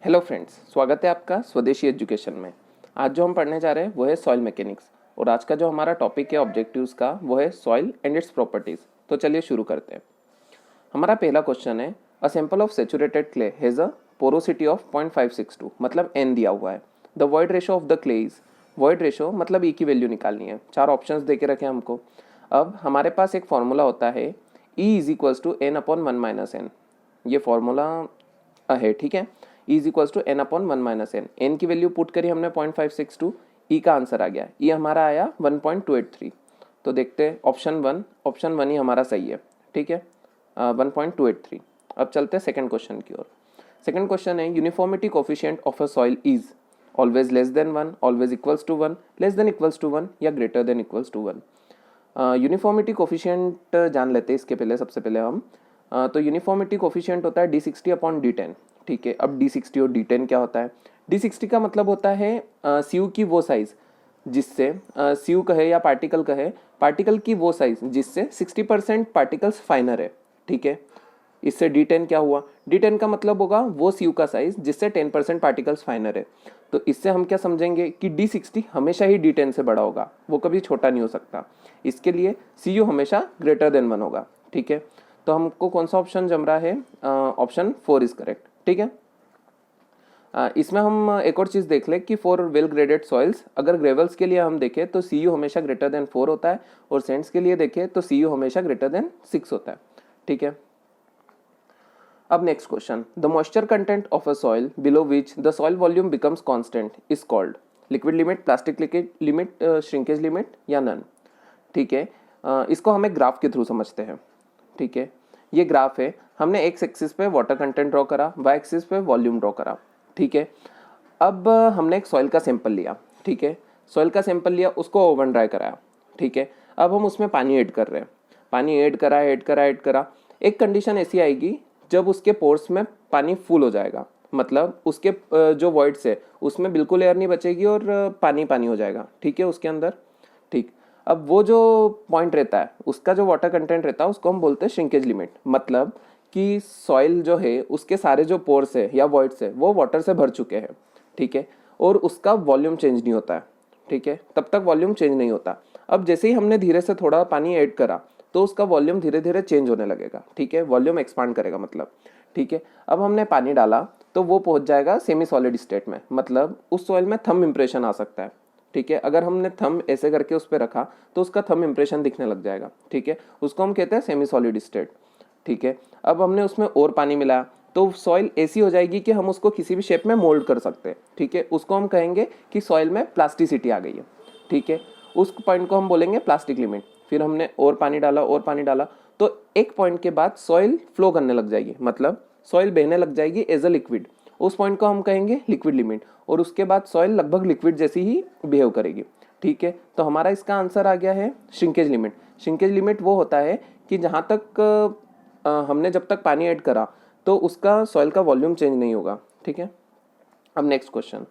Hello friends, स्वागत है आपका स्वदेशी एजुकेशन में। आज जो हम पढ़ने जा रहे हैं वो है सॉइल मैकेनिक्स और आज का जो हमारा टॉपिक है ऑब्जेक्टिव्स का वो है सॉइल एंड इट्स प्रॉपर्टीज। तो चलिए शुरू करते हैं। हमारा पहला क्वेश्चन है, a sample of saturated clay has a porosity of 0.562, मतलब एन दिया हुआ है। The void ratio of the clay is, void ratio मतलब ई की वैल्यू निकालनी है। चार ऑप्शंस दे के रखे हमको। अब हमारे पास एक फॉर्मूला होता है E is equals to N upon 1 minus N. ये फॉर्मूला है, ठीक है। E is equals to N upon 1 minus N. N की वैल्यू पुट करी हमने 0.562, ई का आंसर आ गया। ई हमारा आया 1.283। तो देखते हैं ऑप्शन वन ही हमारा सही है, ठीक है, 1.283। अब चलते हैं सेकंड क्वेश्चन की ओर। सेकंड क्वेश्चन है, uniformity coefficient of a soil is always less than 1, always equals to 1, less than equals to 1 या greater than equals to 1। Uniformity coefficient जान लेते हैं इसके पहले। सबसे पहले हम तो यूनिफॉर्मिटी कोफिशिएंट होता है D60 अपॉन D10, ठीक है। अब D60 और D10 क्या होता है? D60 का मतलब होता है CU की वो साइज जिससे CU कहे या पार्टिकल कहे, पार्टिकल की वो साइज जिससे 60% पार्टिकल्स फाइनर है, ठीक है। इससे D10 क्या हुआ? D10 का मतलब होगा वो CU का साइज जिससे 10% पार्टिकल्स फाइनर है। तो इससे हम क्या समझेंगे कि D60 हमेशा ही D10 से बड़ा होगा, वो कभी छोटा नहीं हो सकता। इसके लिए CU हमेशा ग्रेटर देन 1 होगा, ठीक है। तो हमको कौन सा ऑप्शन जम रहा है? ऑप्शन 4 इज करेक्ट, ठीक है। इसमें हम एक और चीज़ देख ले कि फॉर वेल ग्रेडेड सॉइल्स, अगर ग्रेवल्स के लिए हम देखें तो CU हमेशा ग्रेटर देन 4 होता है और सेंड्स के लिए देखें तो CU हमेशा ग्रेटर देन 6 होता है, ठीक है। अब next question, the moisture content of a soil below which the soil volume becomes constant is called liquid limit, plastic limit, shrinkage limit या नन, ठीक है। इसको हम एक ग्राफ के थ्रू समझते हैं, ठीक है। ये ग्राफ है, हमने एक्स एक्सिस पे वाटर कंटेंट ड्रॉ करा, वाई एक्सिस पे वॉल्यूम ड्रॉ करा, ठीक है। अब हमने एक सॉइल का सैंपल लिया, ठीक है। सॉइल का सैंपल लिया, उसको ओवन ड्राई कराया, ठीक है। अब हम उसमें पानी ऐड कर रहे हैं, पानी ऐड करा। एक कंडीशन ऐसी आएगी जब उसके पोर्स में पानी फुल हो जाएगा, मतलब उसके जो वॉइड्स है उसमें बिल्कुल एयर नहीं बचेगी और पानी पानी हो जाएगा, ठीक है, उसके अंदर, ठीक। अब वो जो पॉइंट रहता है, उसका जो वाटर कंटेंट रहता है उसको हम बोलते हैं श्रिंकेज लिमिट। मतलब कि सॉइल जो है उसके सारे जो पोर्स है या वॉइड्स है वो वाटर से भर चुके हैं, ठीक है, और उसका वॉल्यूम चेंज नहीं होता है, ठीक है, तब तक वॉल्यूम चेंज नहीं होता। अब जैसे ही हमने धीरे से थोड़ा पानी ऐड करा तो उसका वॉल्यूम धीरे धीरे चेंज होने लगेगा, ठीक है, वॉल्यूम एक्सपांड करेगा मतलब, ठीक है। अब हमने पानी डाला तो वो पहुंच जाएगा सेमी सॉलिड स्टेट में, मतलब उस सॉइल में थंब इंप्रेशन आ सकता है, ठीक है। अगर हमने थंब ऐसे करके उस पर रखा तो उसका थंब इंप्रेशन दिखने लग जाएगा, ठीक है, उसको हम कहते हैं सेमी सॉलिड स्टेट, ठीक है। अब हमने उसमें और पानी मिलाया तो सॉइल ऐसी हो जाएगी कि हम उसको किसी भी शेप में मोल्ड कर सकते हैं, ठीक है। उसको हम कहेंगे कि सॉइल में प्लास्टिसिटी आ गई है, ठीक है। उस पॉइंट को हम बोलेंगे प्लास्टिक लिमिट। फिर हमने और पानी डाला तो एक पॉइंट के बाद सॉइल फ्लो करने लग जाएगी, मतलब सॉइल बहने लग जाएगी एज अ लिक्विड। उस पॉइंट को हम कहेंगे लिक्विड लिमिट और उसके बाद सॉइल लगभग लिक्विड जैसी ही बिहेव करेगी, ठीक है। तो हमारा इसका आंसर आ गया है श्रिंकेज लिमिट। श्रिंकेज लिमिट वो होता है कि जहाँ तक हमने जब तक पानी ऐड करा तो उसका सॉइल का वॉल्यूम चेंज नहीं होगा, ठीक है। अब next question,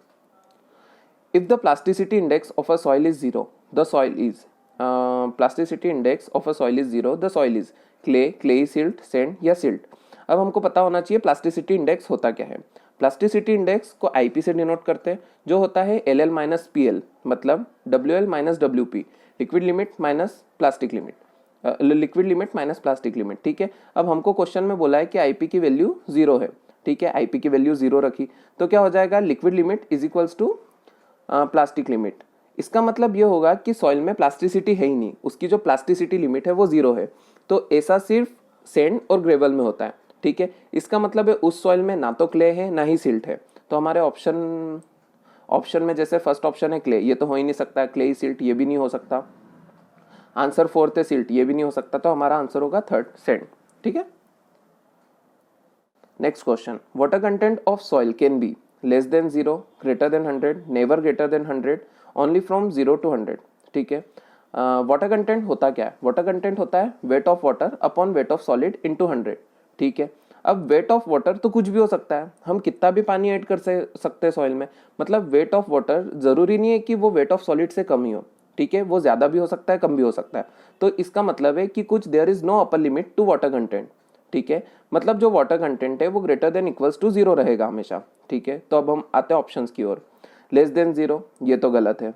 if the plasticity index of a soil is 0 the soil is, plasticity index of a soil is 0 the soil is clay, silt, sand या सिल्ट। अब हमको पता होना चाहिए प्लास्टिसिटी इंडेक्स होता क्या है। प्लास्टिसिटी इंडेक्स को IP से डिनोट करते हैं, जो होता है LL माइनस PL, मतलब WL minus WP, liquid limit minus plastic limit, liquid limit minus plastic limit, ठीक है। अब हमको क्वेश्चन में बोला है कि IP की वैल्यू 0 है, ठीक है। IP की वैल्यू 0 रखी तो क्या हो जाएगा? Liquid limit is equals to plastic limit. इसका मतलब ये होगा कि सॉइल में प्लास्टिसिटी है ही नहीं, उसकी जो प्लास्टिसिटी लिमिट है वो 0 है। तो ऐसा सिर्फ सैंड और ग्रेवल में होता है, ठीक है। इसका मतलब है उस सॉइल में ना तो क्ले है ना ही सिल्ट है। तो हमारे ऑप्शन में जैसे फर्स्ट ऑप्शन है क्ले, ये तो हो ही नहीं सकता, क्ले ही सिल्ट ये भी नहीं हो सकता। आंसर फोर्थ है सिल्ट, ये भी नहीं हो सकता, तो हमारा आंसर होगा थर्ड सैंड, ठीक है। Next question, water content of soil can be less than 0, greater than 100, never greater than 100, only from 0 to 100, ठीक है। वाटर कंटेंट होता क्या है? वाटर कंटेंट होता है weight of water upon weight of solid into 100, ठीक है। अब वेट ऑफ वाटर तो कुछ भी हो सकता है, हम कितना भी पानी ऐड कर सकते हैं सॉइल में, मतलब वेट ऑफ वाटर जरूरी नहीं है कि वो वेट ऑफ सॉलिड से कम ही हो, ठीक है, वो ज्यादा भी हो सकता है कम भी हो सकता है। तो इसका मतलब है कि कुछ there is no upper limit to water content, ठीक है, मतलब जो वाटर कंटेंट है वो ग्रेटर देन इक्वल्स टू 0 रहेगा हमेशा। ठीक है, तो अब हम आते हैं ऑप्शंस की ओर। लेस देन 0 ये तो गलत है,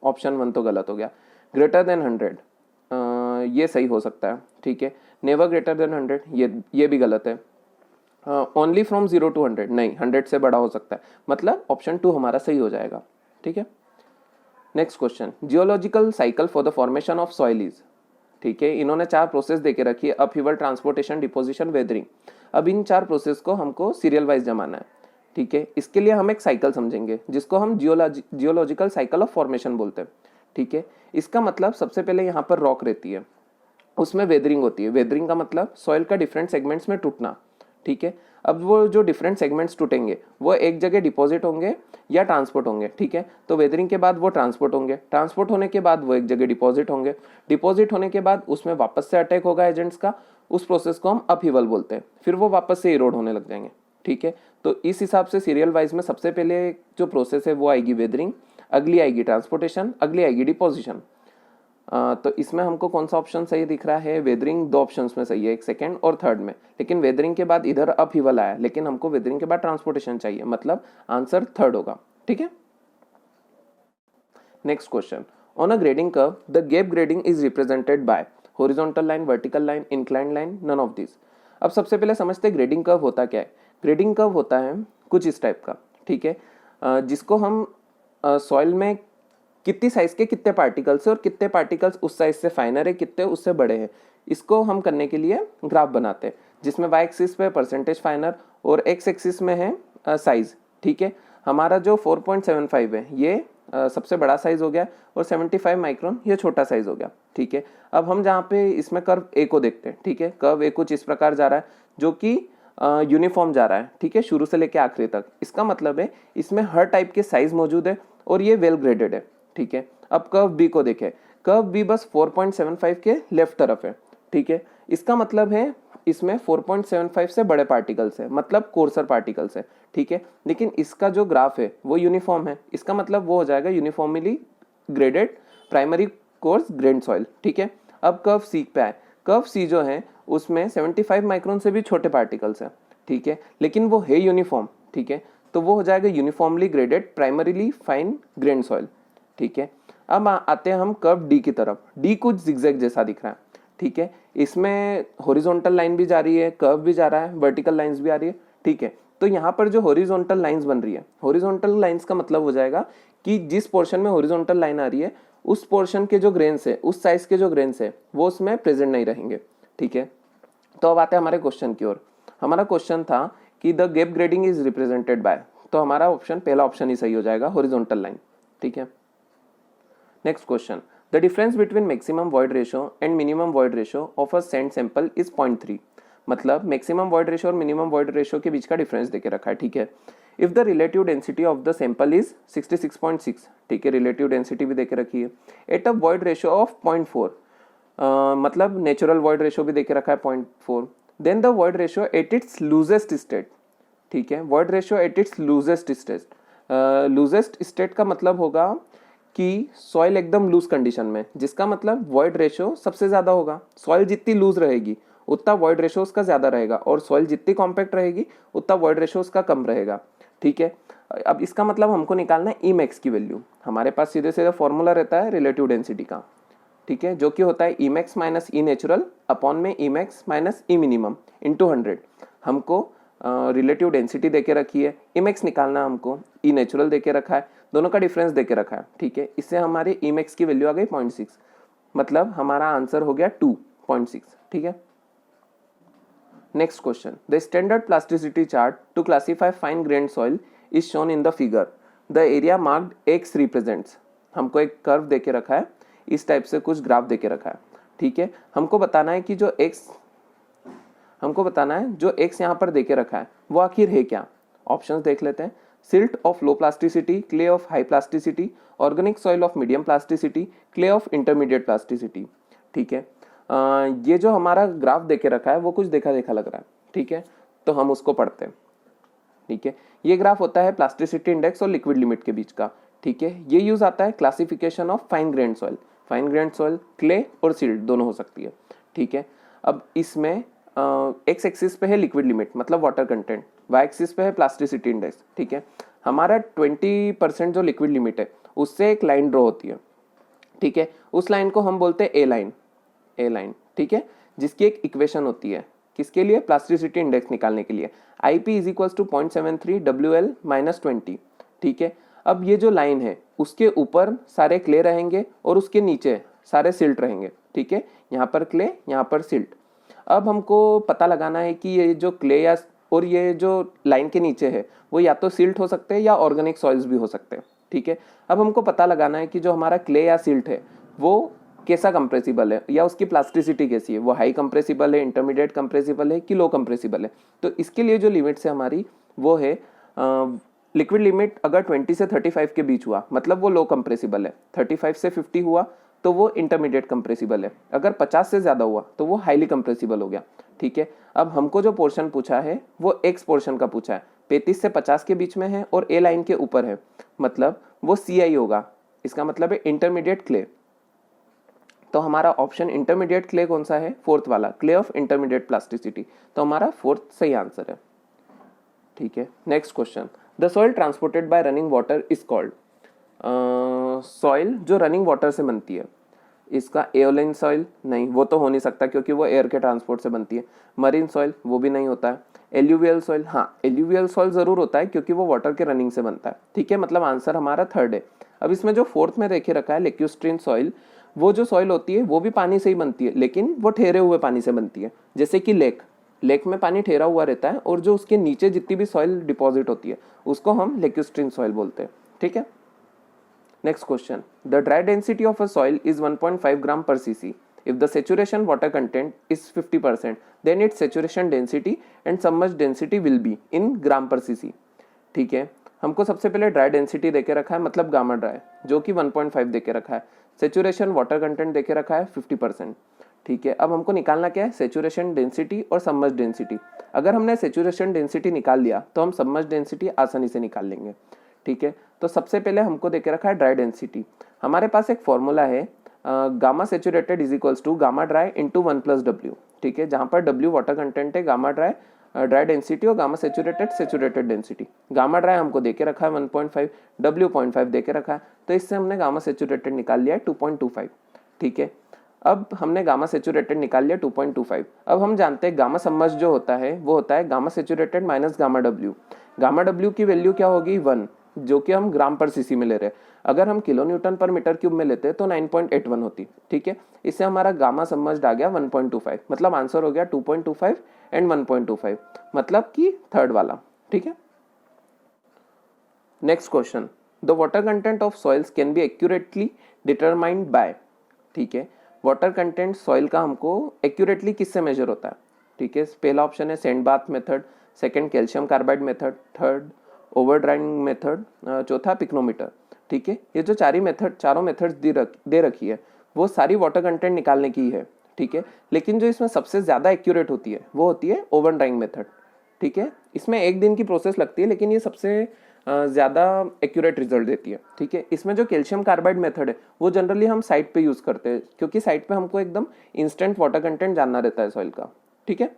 ऑप्शन 1 तो गलत हो गया। ग्रेटर देन 100 ये सही हो सकता है। ठीक है, नेवर ग्रेटर देन 100 ये भी गलत है। ओनली फ्रॉम 0 to 100 नहीं, 100 से बड़ा हो सकता है, मतलब ऑप्शन 2 हमारा सही हो जाएगा। ठीक है, next question, geological cycle for the formation of soil is. ठीक है, इन्होंने 4 प्रोसेस देके रखी है, अपहीवल, ट्रांसपोर्टेशन, डिपोजिशन, वेदरिंग। अब इन 4 प्रोसेस को हमको सीरियल वाइज जमाना है। ठीक है, इसके लिए हम एक साइकिल समझेंगे जिसको हम जियोलॉजिकल साइकिल ऑफ फॉर्मेशन बोलते हैं। ठीक है, इसका मतलब सबसे पहले यहाँ पर रॉक रहती है, उसमें वेदरिंग होती है। वेदरिंग का मतलब सॉइल का डिफरेंट सेगमेंट्स में टूटना। ठीक है, अब वो जो डिफरेंट सेगमेंट्स टूटेंगे वो एक जगह डिपॉजिट होंगे या ट्रांसपोर्ट होंगे। ठीक है, तो वेदरिंग के बाद वो ट्रांसपोर्ट होंगे, ट्रांसपोर्ट होने के बाद वो एक जगह डिपॉजिट होंगे, डिपॉजिट होने के बाद उसमें वापस से अटैक होगा एजेंट्स का, उस प्रोसेस को हम अपहीवल बोलते हैं, फिर वो वापस से इरोड होने लग जाएंगे। ठीक है, तो इस हिसाब से सीरियल वाइज में सबसे पहले जो प्रोसेस है वो आएगी वेदरिंग, अगली आएगी ट्रांसपोर्टेशन, अगली आएगी डिपोजिशन। तो इसमें हमको कौन सा ऑप्शन सही दिख रहा है? वेदरिंग 2 ऑप्शंस में सही है, एक सेकंड और थर्ड में, लेकिन वेदरिंग के बाद इधर अपहीवल आया, लेकिन हमको वेदरिंग के बाद ट्रांसपोर्टेशन चाहिए, मतलब आंसर थर्ड होगा। ठीक है, next question, on a grading curve the gap grading is represented by horizontal line, vertical line, inclined line, none of this. अब सबसे पहले समझते हैं ग्रेडिंग कर्व होता क्या है। ग्रेडिंग कर्व होता है कुछ इस टाइप का। ठीक है, जिसको हम सॉइल में कितनी साइज के कितने पार्टिकल्स है और कितने पार्टिकल्स उस साइज से फाइनर है, कितने उससे बड़े हैं, इसको हम करने के लिए ग्राफ बनाते हैं, जिसमें वाई एक्सिस पे परसेंटेज फाइनर और एक्स एक्सिस में है साइज। ठीक है, हमारा जो 4.75 है ये सबसे बड़ा साइज हो गया और 75 माइक्रोन ये छोटा साइज हो गया। ठीक है, अब हम जहाँ पे इसमें कर्व ए को देखते हैं। ठीक है, कर्व ए कुछ इस प्रकार जा रहा है जो कि यूनिफॉर्म जा रहा है। ठीक है, शुरू से लेके आखिरी तक, इसका मतलब है इसमें हर टाइप के साइज मौजूद है और ये वेल ग्रेडेड है। ठीक है, अब कर्व बी को देखें, कर्व बी बस 4.75 के लेफ्ट तरफ है। ठीक है, इसका मतलब है इसमें 4.75 से बड़े पार्टिकल्स है, मतलब कोर्सर पार्टिकल्स है। ठीक है, लेकिन इसका जो ग्राफ है वो यूनिफॉर्म है, इसका मतलब वो हो जाएगा uniformly graded primary coarse grain soil. ठीक है, अब कर्व सी पे आए, कर्व सी जो है उसमें 75 माइक्रोन से भी छोटे पार्टिकल्स हैं। ठीक है, लेकिन वो है यूनिफॉर्म। ठीक है, तो वो हो जाएगा uniformly graded primarily fine grain soil. ठीक है, अब आते हैं हम कर्व डी की तरफ। डी कुछ जिगजैग जैसा दिख रहा है। ठीक है, इसमें हॉरिजॉन्टल लाइन भी जा रही है, कर्व भी जा रहा है, वर्टिकल लाइंस भी आ रही है। ठीक है, तो यहाँ पर जो हॉरिजॉन्टल लाइंस बन रही है, हॉरिजॉन्टल लाइंस का मतलब हो जाएगा कि जिस पोर्शन में हॉरिजॉन्टल लाइन आ रही है उस पोर्शन के जो ग्रेन्स है, उस साइज के जो ग्रेन्स है वो उसमें प्रेजेंट नहीं रहेंगे। ठीक है, तो अब आते हैं हमारे क्वेश्चन की ओर। हमारा क्वेश्चन था कि the gap grading is represented bye, तो हमारा ऑप्शन पहला ऑप्शन ही सही हो जाएगा, हॉरिजॉन्टल लाइन। ठीक है, next question, the difference between maximum void ratio and minimum void ratio of a sand sample is 0.3। मतलब मैक्सिमम वॉइड रेशियो और मिनिमम वॉइड रेशियो के बीच का डिफरेंस देके रखा है। ठीक है, if the relative density of the sample is 66.6। ठीक है, रिलेटिव डेंसिटी भी देके रखी है। At a void ratio of 0.4, मतलब नेचुरल वॉइड रेशियो भी देके रखा है 0.4, then the void ratio at its loosest state. ठीक है, void ratio at its loosest state, loosest state का मतलब होगा कि सॉइल एकदम लूज कंडीशन में, जिसका मतलब वॉइड रेशियो सबसे ज्यादा होगा। सॉइल जितनी लूज रहेगी उतना वॉइड रेशियो उसका ज्यादा रहेगा, और सॉइल जितनी कॉम्पैक्ट रहेगी उतना वॉइड रेशियो उसका कम रहेगा। ठीक है, अब इसका मतलब हमको निकालना है ई मैक्स की वैल्यू। हमारे पास सीधे सीधे फॉर्मूला रहता है रिलेटिव डेंसिटी का। ठीक है, जो कि होता है ई मैक्स माइनस ई नेचुरल अपॉन में ई मैक्स माइनस ई मिनिमम इंटू 100। हमको रिलेटिव डेंसिटी देके रखी है, ई मैक्स निकालना है हमको, ई नेचुरल देके रखा है, दोनों का डिफरेंस देके रखा है। ठीक है, इससे हमारे ई मैक्स की वैल्यू आ गई 0.6, मतलब हमारा आंसर हो गया 2.6। ठीक है, next question, the standard plasticity chart to classify fine grained soil is shown in the figure, the area marked X represents. हमको एक कर्व देके रखा है, इस टाइप से कुछ ग्राफ देके रखा है। ठीक है, हमको बताना है कि जो एक्स यहाँ पर देके रखा है वो आखिर है क्या। ऑप्शंस देख लेते हैं, silt of low plasticity, clay of high plasticity, organic soil of medium plasticity, clay of intermediate plasticity. ठीक है, ये जो हमारा ग्राफ देके रखा है वो कुछ देखा देखा लग रहा है। ठीक है, तो हम उसको पढ़ते हैं। ठीक है, ये ग्राफ होता है प्लास्टिसिटी इंडेक्स और लिक्विड लिमिट के बीच का। ठीक है, ये यूज आता है classification of fine grained soil. Fine grained soil clay और सिल्ट दोनों हो सकती है। ठीक है, अब इसमें एक्स एक्सिस पे है लिक्विड लिमिट मतलब वाटर कंटेंट, वाई एक्सिस पे है प्लास्टिसिटी इंडेक्स। ठीक है, हमारा 20% जो लिक्विड लिमिट है उससे एक लाइन ड्रॉ होती है। ठीक है, उस लाइन को हम बोलते हैं ए लाइन, ए लाइन। ठीक है, जिसकी एक इक्वेशन होती है किसके लिए, प्लास्टिसिटी इंडेक्स निकालने के लिए, I P is equals to 0.73 WL-20। ठीक है, अब ये जो लाइन है उसके ऊपर सारे क्ले रहेंगे और उसके नीचे सारे सिल्ट रहेंगे। ठीक है, यहाँ पर क्ले, यहाँ पर सिल्ट। अब हमको पता लगाना है कि ये जो क्ले या और ये जो लाइन के नीचे है वो या तो सिल्ट हो सकते हैं या ऑर्गेनिक सॉइल्स भी हो सकते हैं। ठीक है, अब हमको पता लगाना है कि जो हमारा क्ले या सिल्ट है वो कैसा कंप्रेसिबल है या उसकी प्लास्टिसिटी कैसी है, वो हाई कंप्रेसिबल है, इंटरमीडिएट कंप्रेसिबल है कि लो कंप्रेसिबल है। तो इसके लिए जो लिमिट्स है हमारी वो है लिक्विड लिमिट अगर 20 से 35 के बीच हुआ मतलब वो लो कंप्रेसिबल है, 35 से 50 हुआ तो वो इंटरमीडिएट कंप्रेसिबल है, अगर 50 से ज़्यादा हुआ तो वो हाईली कंप्रेसिबल हो गया। ठीक है, अब हमको जो पोर्शन पूछा है वो एक्स पोर्शन का पूछा है, 35 से 50 के बीच में है और ए लाइन के ऊपर है, मतलब वो सी आई होगा, इसका मतलब है इंटरमीडिएट क्ले। तो हमारा ऑप्शन इंटरमीडिएट क्ले कौन सा है, फोर्थ वाला, क्ले ऑफ इंटरमीडिएट प्लास्टिसिटी। तो हमारा फोर्थ सही आंसर है। ठीक है, next question, the soil transported by running water is called. Soil जो रनिंग वाटर से बनती है, इसका एओलिन सॉइल नहीं, वो तो हो नहीं सकता क्योंकि वो एयर के ट्रांसपोर्ट से बनती है। मरीन सॉइल वो भी नहीं होता है। एल्यूवियल सॉइल, हाँ एल्यूवियल सॉइल जरूर होता है क्योंकि वो वाटर के रनिंग से बनता है। ठीक है, मतलब आंसर हमारा थर्ड है। अब इसमें जो फोर्थ में देखे रखा है लेक्यूस्ट्रीन सॉइल, वो जो सॉइल होती है वो भी पानी से ही बनती है लेकिन वो ठहरे हुए पानी से बनती है, जैसे कि लेक में पानी ठहरा हुआ रहता है और जो उसके नीचे जितनी भी सॉइल डिपॉजिट होती है उसको हम लेक्यूस्ट्रीन सॉइल बोलते हैं। ठीक है, next question, the dry density of a soil is 1.5 ग्राम पर CC if the saturation water content is 50% then its saturation density and submerged density will be in gram per cc। ठीक है, हमको सबसे पहले ड्राई डेंसिटी देके रखा है मतलब गामा ड्राई जो कि 1.5 देके रखा है, सेचुरेशन वाटर कंटेंट देके रखा है 50%। ठीक है, अब हमको निकालना क्या है, सेचुरेशन डेंसिटी और सबमर्ज्ड डेंसिटी। अगर हमने सेचुरेशन डेंसिटी निकाल लिया तो हम सबमर्ज्ड डेंसिटी आसानी से निकाल लेंगे। ठीक है, तो सबसे पहले हमको देके रखा है ड्राई डेंसिटी। हमारे पास एक फॉर्मूला है gamma saturated is equals to gamma dry into 1+W। ठीक है, जहाँ पर W वाटर कंटेंट है, गामा ड्राई डेंसिटी और gamma saturated density. Gamma dry हमको देके रखा है 1.5, W 0.5 देके रखा है, तो इससे हमने गामा सेचुरेटेड निकाल लिया है 2.25। ठीक है, अब हमने गामा सेचुरेटेड निकाल लिया 2.25। अब हम जानते हैं गामा सबमर्ज्ड जो होता है वो होता है gamma saturated minus gamma W। Gamma W की वैल्यू क्या होगी 1, जो कि हम ग्राम पर सीसी में ले रहे हैं। अगर हम किलो न्यूटन पर मीटर क्यूब में लेते हैं तो 9.81 होती। ठीक है, इससे हमारा गामा सबमर्ज्ड आ गया 1.25, मतलब आंसर हो गया 2.25 एंड 1.25, मतलब कि थर्ड वाला। ठीक है, next question, the water content of soils can be accurately determined by. ठीक है, वाटर कंटेंट सॉइल का हमको एक्यूरेटली किससे मेजर होता है। ठीक है, पहला ऑप्शन है sand bath method, second calcium carbide method, third over drawing method, चौथा पिक्नोमीटर। ठीक है, ये जो चारों मेथड्स दे रखी है वो सारी वाटर कंटेंट निकालने की है। ठीक है, लेकिन जो इसमें सबसे ज़्यादा एक्यूरेट होती है वो होती है ओवर ड्राइंग मेथड। ठीक है, इसमें एक दिन की प्रोसेस लगती है लेकिन ये सबसे ज़्यादा एक्यूरेट रिजल्ट देती है। ठीक है, इसमें जो कैल्शियम कार्बाइड मेथड है वो जनरली हम साइट पे यूज़ करते हैं क्योंकि साइट पे हमको एकदम इंस्टेंट वाटर कंटेंट जानना रहता है सॉइल का। ठीक है,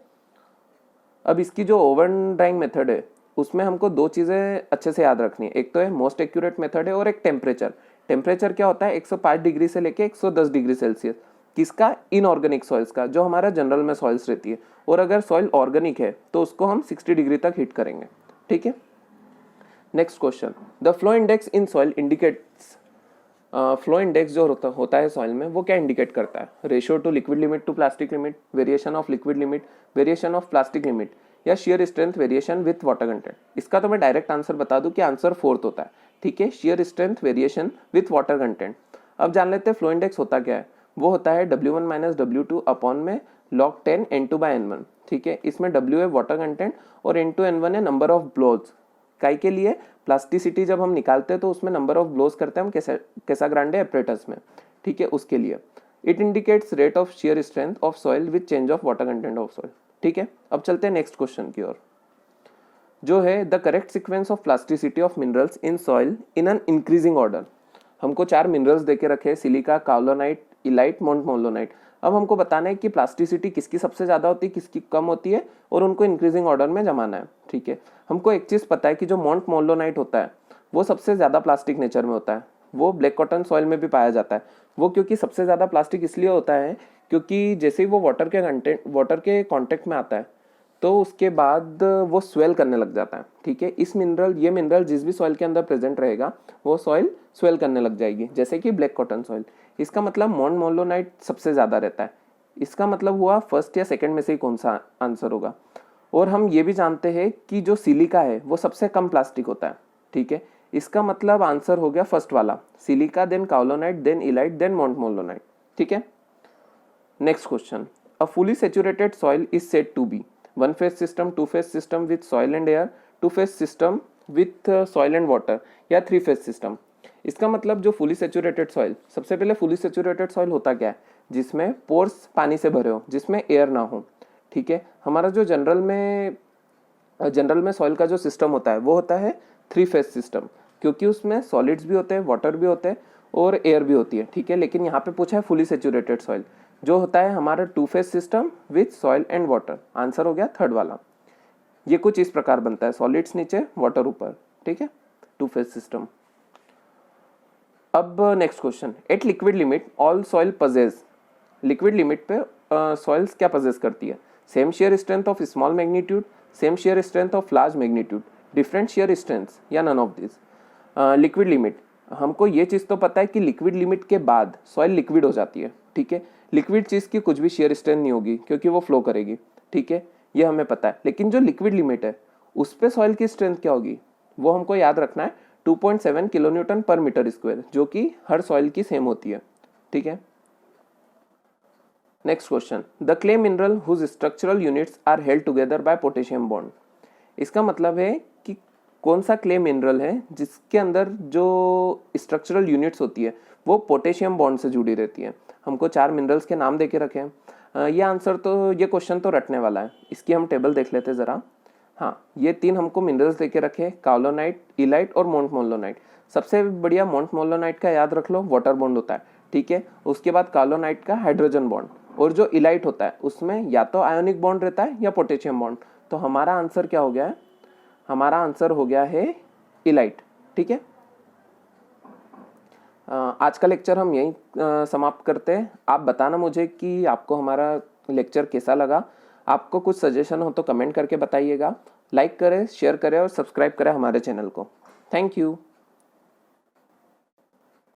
अब इसकी जो ओवर ड्राइंग मेथड है उसमें हमको दो चीज़ें अच्छे से याद रखनी है, एक तो है मोस्ट एक्यूरेट मेथड है और एक टेम्परेचर। टेम्परेचर क्या होता है 105 डिग्री से लेके 110 डिग्री सेल्सियस, किसका, इनऑर्गेनिक सॉइल्स का, जो हमारा जनरल में सॉइल्स रहती है। और अगर सॉइल ऑर्गेनिक है तो उसको हम 60 डिग्री तक हीट करेंगे। ठीक है, next question, the flow index in soil indicates. Flow index जो होता है सॉइल में वो क्या इंडिकेट करता है, ratio to liquid limit to plastic limit, variation of liquid limit, variation of plastic limit, या shear strength variation with water content. इसका तो मैं डायरेक्ट आंसर बता दूं कि आंसर फोर्थ होता है। ठीक है, share strength variation with water content. अब जान लेते हैं फ्लो इंडेक्स होता क्या है, वो होता है W1 माइनस W2 अपॉन में log 10 N2/N1। ठीक है, इसमें W है वाटर कंटेंट और N2/N1 है नंबर ऑफ ब्लोज। काई के लिए, प्लास्टिसिटी जब हम निकालते हैं तो उसमें नंबर ऑफ ब्लोज करते हैं हम कैसाग्रांडे एपरेटस में। ठीक है, उसके लिए it indicates rate of share strength of soil with change of water content of soil. ठीक है, अब चलते हैं नेक्स्ट क्वेश्चन की ओर, जो है the correct sequence of plasticity of minerals in soil in an increasing order. हमको 4 मिनरल्स देके रखे, सिलिका, काओलोनाइट, इलाइट, मोंटमोलोनाइट। अब हमको बताना है कि प्लास्टिसिटी किसकी सबसे ज़्यादा होती है, किसकी कम होती है, और उनको इंक्रीजिंग ऑर्डर में जमाना है। ठीक है, हमको एक चीज़ पता है कि जो मॉन्ट मोलोनाइट होता है वो सबसे ज़्यादा प्लास्टिक नेचर में होता है। वो ब्लैक कॉटन सॉइल में भी पाया जाता है। वो क्योंकि सबसे ज़्यादा प्लास्टिक इसलिए होता है क्योंकि जैसे ही वो वाटर के कांटेक्ट में आता है तो उसके बाद वो स्वेल करने लग जाता है। ठीक है, ये मिनरल जिस भी सॉइल के अंदर प्रेजेंट रहेगा वो सॉइल स्वेल करने लग जाएगी, जैसे कि ब्लैक कॉटन सॉइल। इसका मतलब मॉन्ट मोलोनाइट सबसे ज़्यादा रहता है। इसका मतलब हुआ फर्स्ट या सेकंड में से ही कौन सा आंसर होगा। और हम ये भी जानते हैं कि जो सिलिका है वो सबसे कम प्लास्टिक होता है। ठीक है, इसका मतलब आंसर हो गया फर्स्ट वाला, silica, then kaolinite, then illite, then montmorillonite. ठीक है, next question. A fully saturated soil is said to be one phase system, two phase system with soil and air, two phase system with soil and water, या three phase system. इसका मतलब जो fully saturated soil, सबसे पहले fully saturated soil होता क्या है, जिसमें पोर्स पानी से भरे हो, जिसमें एयर ना हो। ठीक है, हमारा जो जनरल में सॉइल का जो सिस्टम होता है वो होता है थ्री फेज सिस्टम, क्योंकि उसमें सॉलिड्स भी होते हैं, वाटर भी होते हैं और एयर भी होती है। ठीक है, लेकिन यहाँ पे पूछा है फुली सैचुरेटेड सॉइल, जो होता है हमारा to phase system with soil and water. Answer हो गया थर्ड वाला। ये कुछ इस प्रकार बनता है, सॉलिड्स नीचे, वाटर ऊपर। ठीक है, टू फेज सिस्टम। अब next question. At liquid limit all soil possess, liquid limit पे सॉइल्स क्या पजेस करती है, same shear strength of small magnitude, same shear strength of large magnitude, different shear strength, या none of this. Liquid limit, हमको ये चीज़ तो पता है कि लिक्विड लिमिट के बाद सॉइल लिक्विड हो जाती है। ठीक है, लिक्विड चीज़ की कुछ भी शेयर स्ट्रेंथ नहीं होगी क्योंकि वो फ्लो करेगी। ठीक है, ये हमें पता है, लेकिन जो लिक्विड लिमिट है उस पे सॉइल की स्ट्रेंथ क्या होगी वो हमको याद रखना है, 2.7 किलो न्यूटन पर मीटर स्क्वायर, जो कि हर सॉइल की सेम होती है। ठीक है, next question. The clay mineral whose structural units are held together by potassium bond. इसका मतलब है कि कौन सा क्ले मिनरल है जिसके अंदर जो स्ट्रक्चरल यूनिट्स होती है वो पोटेशियम बॉन्ड से जुड़ी रहती है। हमको 4 मिनरल्स के नाम देके रखे हैं। ये क्वेश्चन तो रटने वाला है, इसकी हम टेबल देख लेते ज़रा। हाँ, ये 3 हमको मिनरल्स देके रखे, काओलोनाइट, इलाइट और मॉन्ट मोलोनाइट। सबसे बढ़िया मॉन्ट मोलोनाइट का याद रख लो, वाटर बॉन्ड होता है। ठीक है, उसके बाद काओलोनाइट का हाइड्रोजन बॉन्ड, और जो इलाइट होता है उसमें या तो आयोनिक बॉन्ड रहता है या पोटेशियम बॉन्ड। तो हमारा आंसर क्या हो गया है, हमारा आंसर हो गया है इलाइट। ठीक है, आज का लेक्चर हम यहीं समाप्त करते हैं। आप बताना मुझे कि आपको हमारा लेक्चर कैसा लगा। आपको कुछ सजेशन हो तो कमेंट करके बताइएगा। लाइक करें, शेयर करें और सब्सक्राइब करें हमारे चैनल को। Thank you.